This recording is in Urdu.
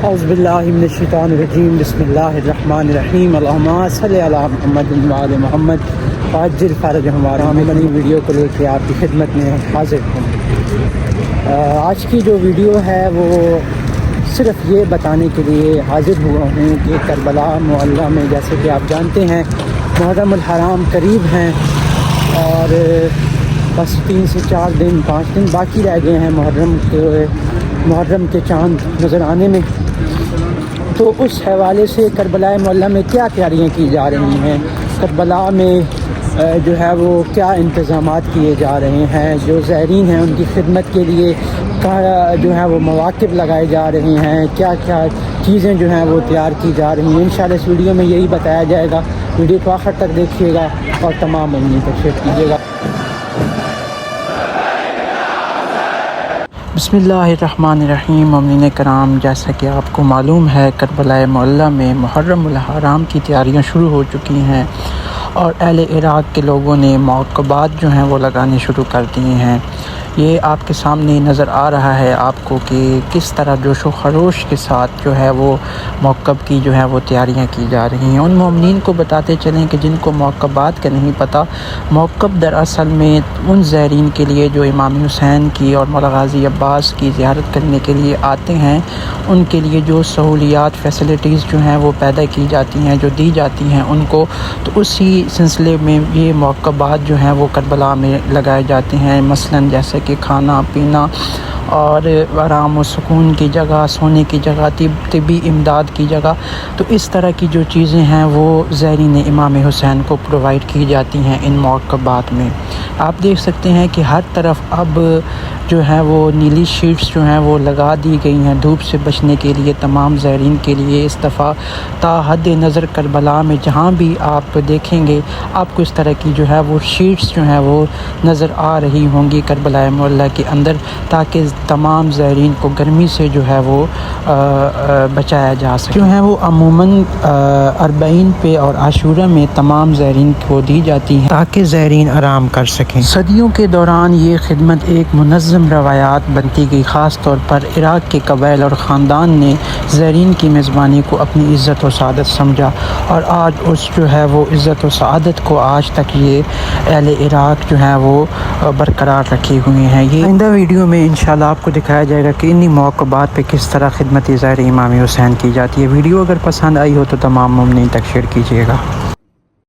اعوذ باللہ من الشیطان الرجیم بسم اللہ الرحمن الرحیم اللہم صلی علی محمد وعلی محمد وعجل فرجہم وارحمہم۔ میں نئی ویڈیو کو لے کے آپ کی خدمت میں حاضر ہوں۔ آج کی جو ویڈیو ہے وہ صرف یہ بتانے کے لیے حاضر ہوا ہوں کہ کربلا معلیٰ میں جیسے کہ آپ جانتے ہیں محرم الحرام قریب ہیں اور بس 3 سے 4 دن 5 دن باقی رہ گئے ہیں محرم کے چاند نظر آنے میں۔ تو اس حوالے سے کربلا معلیٰ میں کیا تیاریاں کی جا رہی ہیں، کربلا میں جو ہے وہ کیا انتظامات کیے جا رہے ہیں، جو زائرین ہیں ان کی خدمت کے لیے جو ہے وہ مواقف لگائے جا رہے ہیں، کیا کیا چیزیں جو ہیں وہ تیار کی جا رہی ہیں۔ انشاءاللہ اس ویڈیو میں یہی بتایا جائے گا، ویڈیو کو آخر تک دیکھیے گا اور تمام مومنین تک شیئر کیجیے گا۔ بسم اللہ الرحمن الرحیم۔ مومنین کرام، جیسا کہ آپ کو معلوم ہے کربلا معلیٰ میں محرم الحرام کی تیاریاں شروع ہو چکی ہیں اور اہل عراق کے لوگوں نے موقبات جو ہیں وہ لگانے شروع کر دیے ہیں۔ یہ آپ کے سامنے نظر آ رہا ہے آپ کو کہ کس طرح جوش و خروش کے ساتھ جو ہے وہ موقب کی جو ہے وہ تیاریاں کی جا رہی ہیں۔ ان مومنین کو بتاتے چلیں کہ جن کو موقبات کا نہیں پتہ، موقب دراصل میں ان زائرین کے لیے جو امام حسین کی اور مولا غازی عباس کی زیارت کرنے کے لیے آتے ہیں، ان کے لیے جو سہولیات فیسلٹیز جو ہیں وہ پیدا کی جاتی ہیں، جو دی جاتی ہیں ان کو، تو اسی سلسلے میں یہ موقبات جو ہیں وہ کربلا میں لگائے جاتے ہیں۔ مثلاً جیسے کہ کھانا پینا اور آرام و سکون کی جگہ، سونے کی جگہ، طبی امداد کی جگہ، تو اس طرح کی جو چیزیں ہیں وہ زائرین امام حسین کو پرووائڈ کی جاتی ہیں ان موقبات میں۔ آپ دیکھ سکتے ہیں کہ ہر طرف اب جو ہے وہ نیلی شیٹس جو ہیں وہ لگا دی گئی ہیں دھوپ سے بچنے کے لیے تمام زائرین کے لیے۔ اس دفعہ تا حد نظر کربلا میں جہاں بھی آپ دیکھیں گے آپ کو اس طرح کی جو ہے وہ شیٹس جو ہیں وہ نظر آ رہی ہوں گی کربلا معلیٰ کے اندر، تاکہ تمام زائرین کو گرمی سے جو ہے وہ بچایا جا سکے۔ جو ہے وہ عموماً 40 پہ اور عاشورہ میں تمام زائرین کو دی جاتی ہیں تاکہ زائرین آرام کر سکیں۔ صدیوں کے دوران یہ خدمت ایک منظم روایات بنتی گئی، خاص طور پر عراق کے قبائل اور خاندان نے زائرین کی میزبانی کو اپنی عزت و سعادت سمجھا اور آج اس جو ہے وہ عزت و سعادت کو آج تک یہ اہل عراق جو ہے وہ برقرار رکھے ہوئے ہیں۔ یہ آئندہ ویڈیو میں انشاءاللہ آپ کو دکھایا جائے گا کہ انہی موقبات پہ کس طرح خدمت زائر امام حسین کی جاتی ہے۔ ویڈیو اگر پسند آئی ہو تو تمام مومنین تک شیئر کیجیے گا۔